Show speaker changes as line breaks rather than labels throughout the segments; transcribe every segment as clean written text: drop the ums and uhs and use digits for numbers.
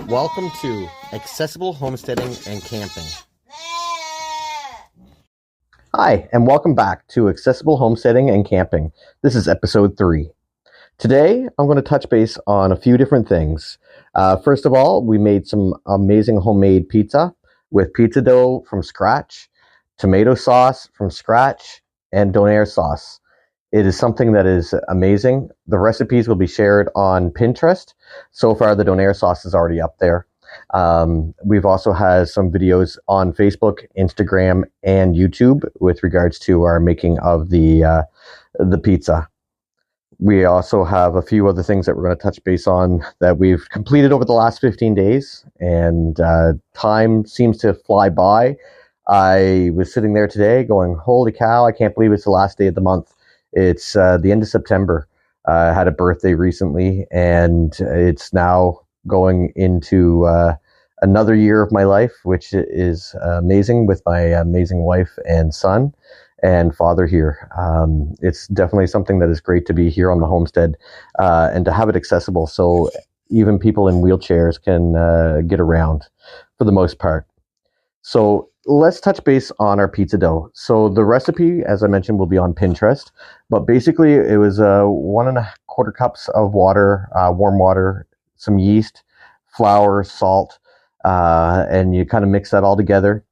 Welcome to Accessible Homesteading and Camping. Hi, and welcome back to Accessible Homesteading and Camping. This is episode 3. Today, I'm going to touch base on a few different things. First of all, we made some amazing homemade pizza with pizza dough from scratch, tomato sauce from scratch, and donair sauce. It is something that is amazing. The recipes will be shared on Pinterest. So far, the donair sauce is already up there. We've also had some videos on Facebook, Instagram, and YouTube with regards to our making of the pizza. We also have a few other things that we're going to touch base on that we've completed over the last 15 days, and time seems to fly by. I was sitting there today going, holy cow, I can't believe it's the last day of the month. It's the end of September. I had a birthday recently, and it's now going into another year of my life, which is amazing with my amazing wife and son and father here. It's definitely something that is great to be here on the homestead and to have it accessible so even people in wheelchairs can get around for the most part. So let's touch base on our pizza dough. So the recipe, as I mentioned, will be on Pinterest, but basically it was 1.25 cups of water, warm water, some yeast, flour, salt, and you kind of mix that all together.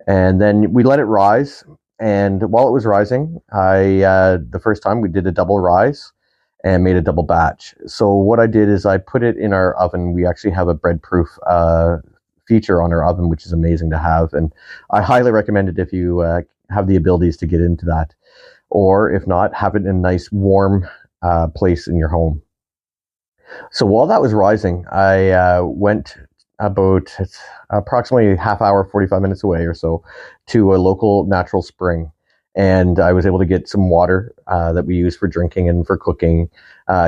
And then we let it rise. And while it was rising, the first time we did a double rise and made a double batch. So what I did is I put it in our oven. We actually have a bread-proof feature on our oven, which is amazing to have, and I highly recommend it if you have the abilities to get into that, or if not, have it in a nice warm place in your home. So while that was rising, I went about approximately half hour, 45 minutes away or so, to a local natural spring, and I was able to get some water that we use for drinking and for cooking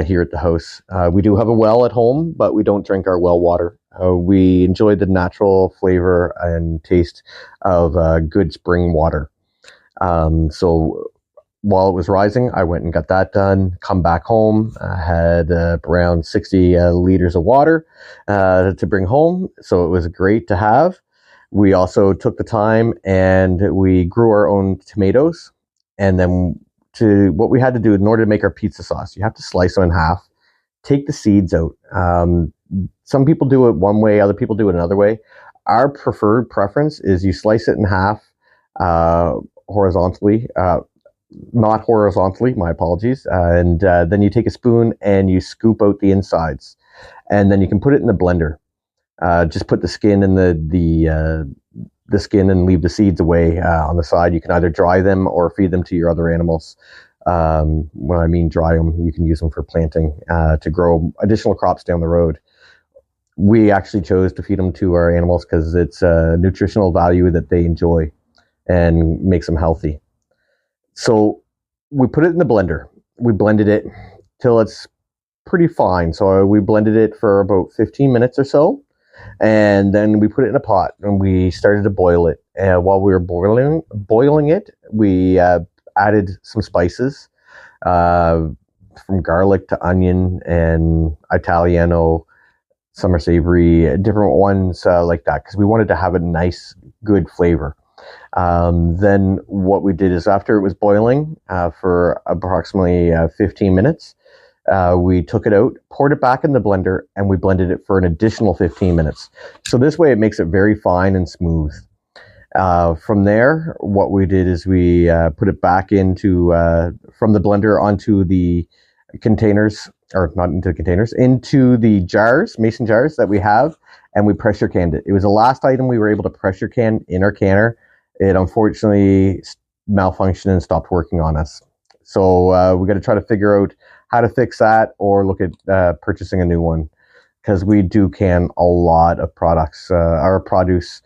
here at the house. We do have a well at home, but we don't drink our well water. We enjoy the natural flavor and taste of good spring water. So while it was rising, I went and got that done, come back home. I had around 60 liters of water to bring home, so it was great to have. We also took the time and we grew our own tomatoes. And then what we had to do in order to make our pizza sauce, you have to slice them in half, take the seeds out. Some people do it one way, other people do it another way. Our preferred preference is you slice it in half horizontally, not horizontally, my apologies. And then you take a spoon and you scoop out the insides. And then you can put it in the blender. Just put the skin in the skin and leave the seeds away on the side. You can either dry them or feed them to your other animals. When I mean dry them, you can use them for planting to grow additional crops down the road. We actually chose to feed them to our animals because it's a nutritional value that they enjoy and makes them healthy. So we put it in the blender. We blended it till it's pretty fine. So we blended it for about 15 minutes or so. And then we put it in a pot and we started to boil it. And while we were boiling it, we added some spices, from garlic to onion and Italiano, summer savory, different ones like that, because we wanted to have a nice, good flavor. Then what we did is after it was boiling for approximately 15 minutes, we took it out, poured it back in the blender, and we blended it for an additional 15 minutes. So this way it makes it very fine and smooth. From there, what we did is we put it back into, from the blender onto the containers, or not into the containers, into the jars, mason jars that we have, and we pressure canned it. It was the last item we were able to pressure can in our canner. It unfortunately malfunctioned and stopped working on us. So we got to try to figure out how to fix that or look at purchasing a new one, because we do can a lot of products, our produce,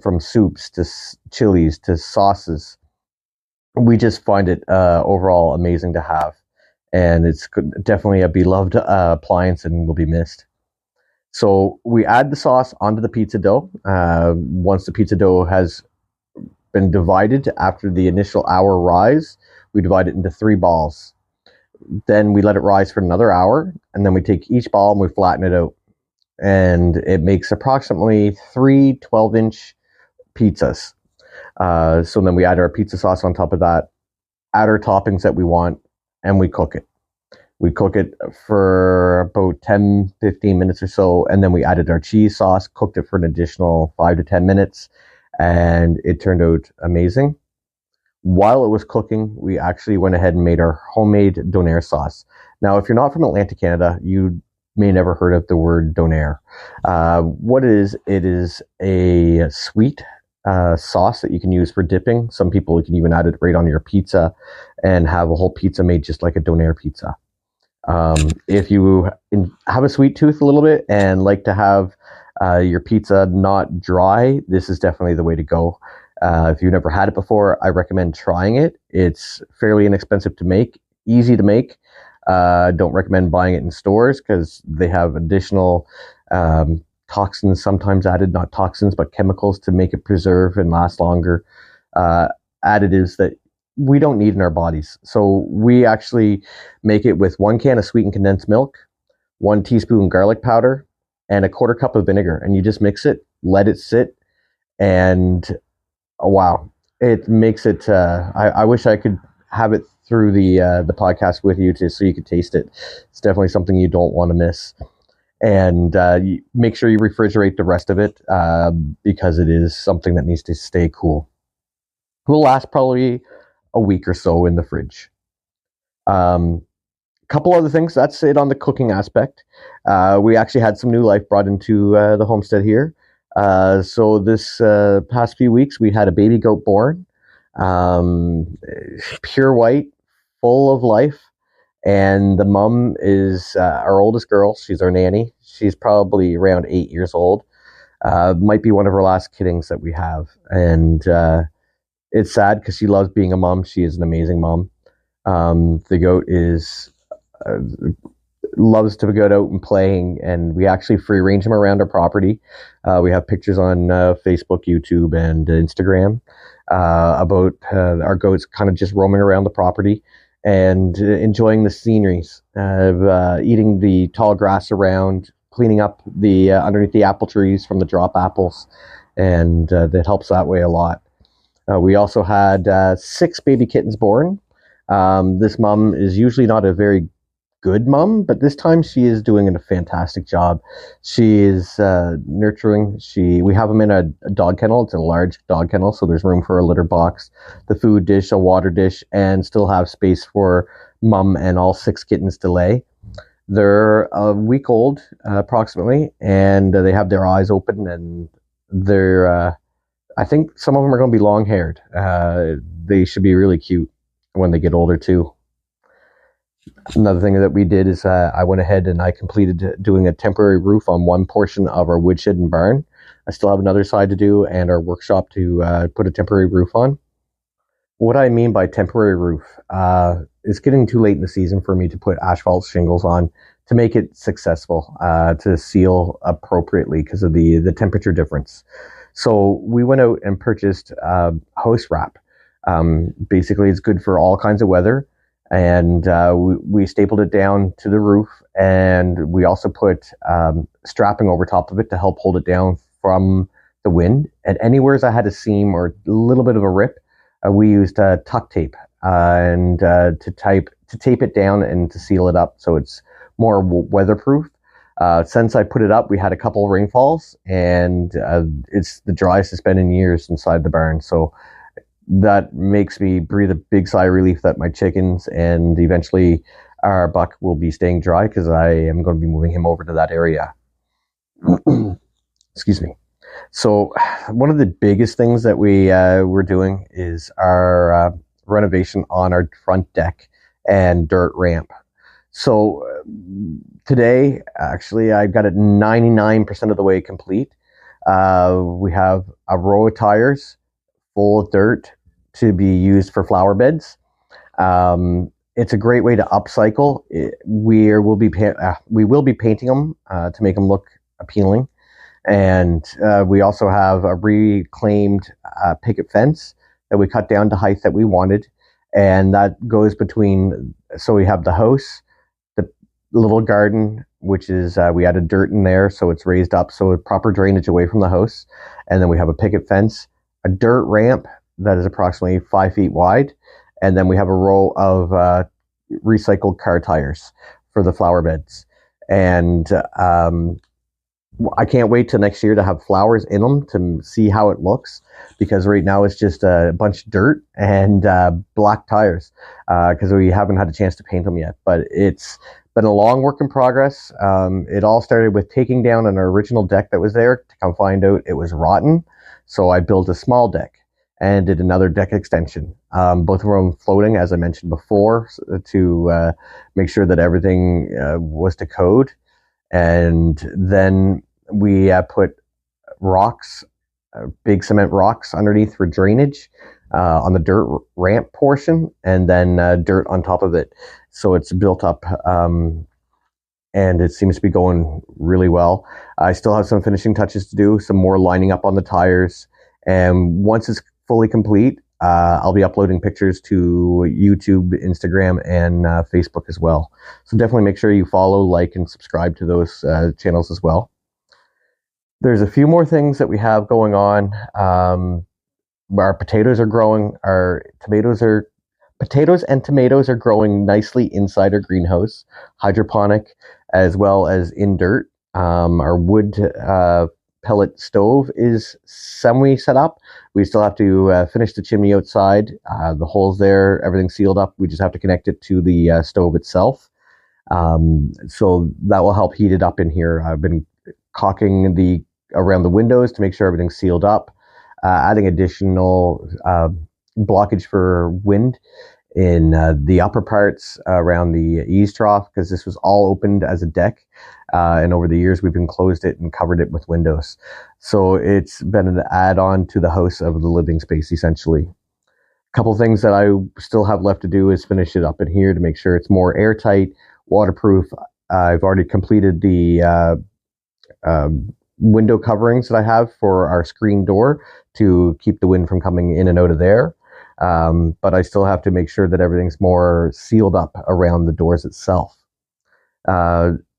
from soups to chilies to sauces. We just find it overall amazing to have, and it's definitely a beloved appliance and will be missed. So we add the sauce onto the pizza dough. Once the pizza dough has been divided after the initial hour rise, we divide it into 3 balls. Then we let it rise for another hour, and then we take each ball and we flatten it out. and it makes approximately 3 12-inch pizzas. So then we add our pizza sauce on top of that, add our toppings that we want, and we cook it. We cook it for about 10-15 minutes or so, and then we added our cheese sauce, cooked it for an additional 5 to 10 minutes, and it turned out amazing. While it was cooking, we actually went ahead and made our homemade donair sauce. Now, if you're not from Atlantic Canada, you may never heard of the word donair. What it is a sweet sauce that you can use for dipping. Some people can even add it right on your pizza and have a whole pizza made just like a donair pizza. If you have a sweet tooth a little bit and like to have your pizza not dry, this is definitely the way to go. If you've never had it before, I recommend trying it. It's fairly inexpensive to make, easy to make. Don't recommend buying it in stores because they have additional toxins sometimes added, not toxins, but chemicals to make it preserve and last longer. Additives that we don't need in our bodies. So we actually make it with 1 can of sweetened condensed milk, 1 teaspoon garlic powder, and a 1/4 cup of vinegar. And you just mix it, let it sit, and oh, wow, it makes it. I wish I could have it through the podcast with you so you could taste it. It's definitely something you don't want to miss. And you make sure you refrigerate the rest of it because it is something that needs to stay cool. It will last probably a week or so in the fridge. Couple other things. That's it on the cooking aspect. We actually had some new life brought into the homestead here. So this past few weeks, we had a baby goat born, pure white, full of life. And the mom is our oldest girl. She's our nanny. She's probably around 8 years old. Might be one of her last kiddings that we have. And it's sad because she loves being a mom. She is an amazing mom. The goat is loves to go out and play, and we actually free range him around our property. We have pictures on Facebook, YouTube, and Instagram about our goats kind of just roaming around the property and enjoying the sceneries, eating the tall grass around, cleaning up the underneath the apple trees from the drop apples, and that helps that way a lot. We also had 6 baby kittens born. This mom is usually not a very good mom, but this time she is doing a fantastic job. She is nurturing. We have them in a dog kennel. It's a large dog kennel, so there's room for a litter box, the food dish, a water dish, and still have space for mom and all 6 kittens to lay. They're a week old, approximately, and they have their eyes open, and they're, I think some of them are going to be long-haired. They should be really cute when they get older, too. Another thing that we did is I went ahead and I completed doing a temporary roof on one portion of our woodshed and barn. I still have another side to do and our workshop to put a temporary roof on. What I mean by temporary roof, it's getting too late in the season for me to put asphalt shingles on to make it successful, to seal appropriately because of the temperature difference. So we went out and purchased house wrap. Basically, it's good for all kinds of weather. And we stapled it down to the roof, and we also put strapping over top of it to help hold it down from the wind. And anywhere I had a seam or a little bit of a rip, we used tuck tape and to tape it down and to seal it up so it's more weatherproof. Since I put it up, we had a couple rainfalls, and it's the driest it's been in years inside the barn. So that makes me breathe a big sigh of relief that my chickens and eventually our buck will be staying dry because I am going to be moving him over to that area. Excuse me. So one of the biggest things that we're doing is our renovation on our front deck and dirt ramp. So today, actually, I've got it 99% of the way complete. We have a row of tires full of dirt to be used for flower beds. It's a great way to upcycle. We will be painting them to make them look appealing, and we also have a reclaimed picket fence that we cut down to height that we wanted, and that goes between. So we have the house, little garden, which is we added dirt in there, so it's raised up, so proper drainage away from the house. And then we have a picket fence, a dirt ramp that is approximately 5 feet wide, and then we have a row of recycled car tires for the flower beds. And I can't wait till next year to have flowers in them to see how it looks, because right now it's just a bunch of dirt and black tires because we haven't had a chance to paint them yet. But it's been a long work in progress. It all started with taking down an original deck that was there to come find out it was rotten. So I built a small deck and did another deck extension. Both of them floating, as I mentioned before, to make sure that everything was to code. And then we put rocks, big cement rocks underneath for drainage on the dirt ramp portion, and then dirt on top of it. So it's built up, and it seems to be going really well. I still have some finishing touches to do, some more lining up on the tires. And once it's fully complete, I'll be uploading pictures to YouTube, Instagram, and Facebook as well. So definitely make sure you follow, like, and subscribe to those channels as well. There's a few more things that we have going on. Our potatoes are growing. Potatoes and tomatoes are growing nicely inside our greenhouse, hydroponic, as well as in dirt. Our wood pellet stove is semi set up. We still have to finish the chimney outside. The holes there, everything's sealed up. We just have to connect it to the stove itself. So that will help heat it up in here. I've been caulking around the windows to make sure everything's sealed up, adding additional blockage for wind in the upper parts around the eaves trough, because this was all opened as a deck, and over the years we've been closed it and covered it with windows. So it's been an add-on to the house of the living space, essentially. A couple things that I still have left to do is finish it up in here to make sure it's more airtight, waterproof. I've already completed the window coverings that I have for our screen door to keep the wind from coming in and out of there. But I still have to make sure that everything's more sealed up around the doors itself.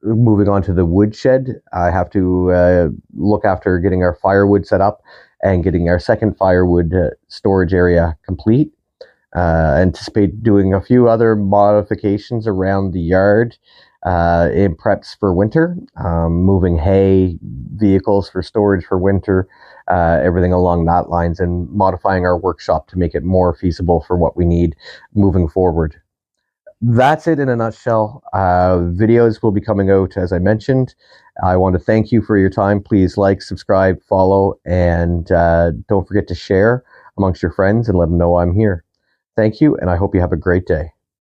Moving on to the woodshed, I have to look after getting our firewood set up and getting our second firewood storage area complete. Anticipate doing a few other modifications around the yard in preps for winter, moving hay, vehicles for storage for winter, everything along that lines, and modifying our workshop to make it more feasible for what we need moving forward. That's it in a nutshell. Videos will be coming out, as I mentioned. I want to thank you for your time. Please like, subscribe, follow, and don't forget to share amongst your friends and let them know I'm here. Thank you, and I hope you have a great day.